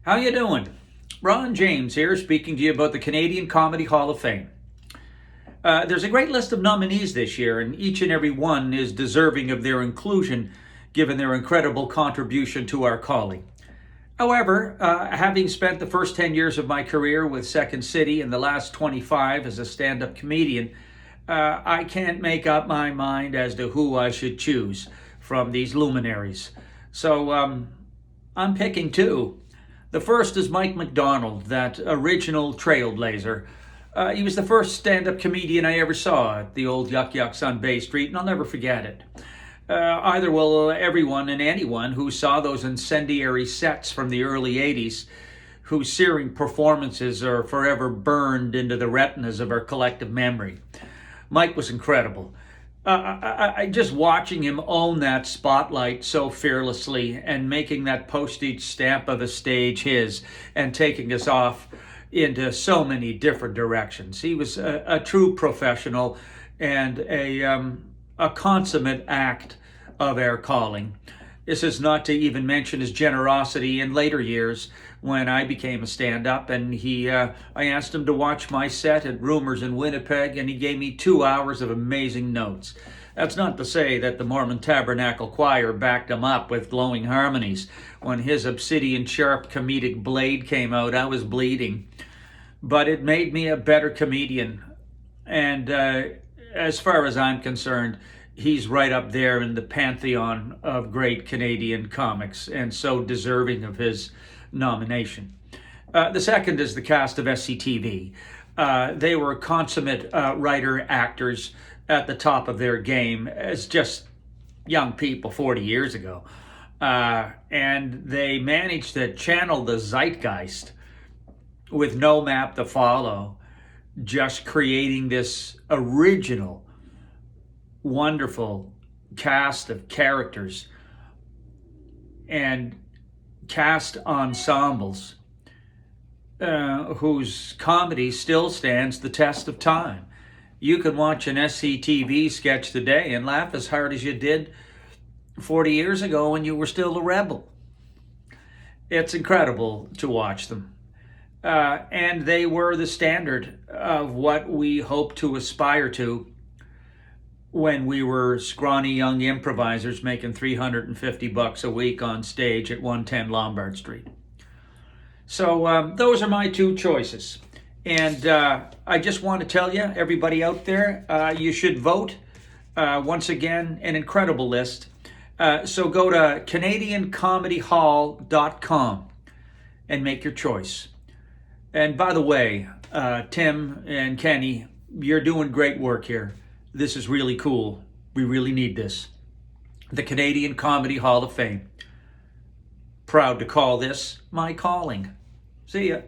How you doing? Roon James here, speaking to you about the Canadian Comedy Hall of Fame. There's a great list of nominees this year, and each and every one is deserving of their inclusion, given their incredible contribution to our calling. However, having spent the first 10 years of my career with Second City and the last 25 as a stand-up comedian, I can't make up my mind as to who I should choose from these luminaries. So I'm picking two. The first is Mike McDonald, that original trailblazer. He was the first stand-up comedian I ever saw at the old Yuck Yucks on Bay Street, and I'll never forget it. Either will everyone and anyone who saw those incendiary sets from the early 80s, whose searing performances are forever burned into the retinas of our collective memory. Mike was incredible. I just watching him own that spotlight so fearlessly and making that postage stamp of a stage his and taking us off into so many different directions. He was a true professional and a consummate act of our calling. This is not to even mention his generosity in later years when I became a stand-up, and I asked him to watch my set at Rumors in Winnipeg, and he gave me 2 hours of amazing notes. That's not to say that the Mormon Tabernacle Choir backed him up with glowing harmonies. When his obsidian sharp comedic blade came out, I was bleeding. But it made me a better comedian. And as far as I'm concerned, he's right up there in the pantheon of great Canadian comics, and so deserving of his nomination. The second is the cast of SCTV. They were consummate writer-actors at the top of their game as just young people 40 years ago. And they managed to channel the zeitgeist with no map to follow, just creating this original, wonderful cast of characters and cast ensembles whose comedy still stands the test of time. You can watch an SCTV sketch today and laugh as hard as you did 40 years ago when you were still a rebel. It's incredible to watch them. And they were the standard of what we hope to aspire to when we were scrawny young improvisers making $350 a week on stage at 110 Lombard Street. So those are my two choices. And I just want to tell you, everybody out there, you should vote. Once again, an incredible list. So go to CanadianComedyHall.com and make your choice. And by the way, Tim and Kenny, you're doing great work here. This is really cool. We really need this. The Canadian Comedy Hall of Fame. Proud to call this my calling. See ya.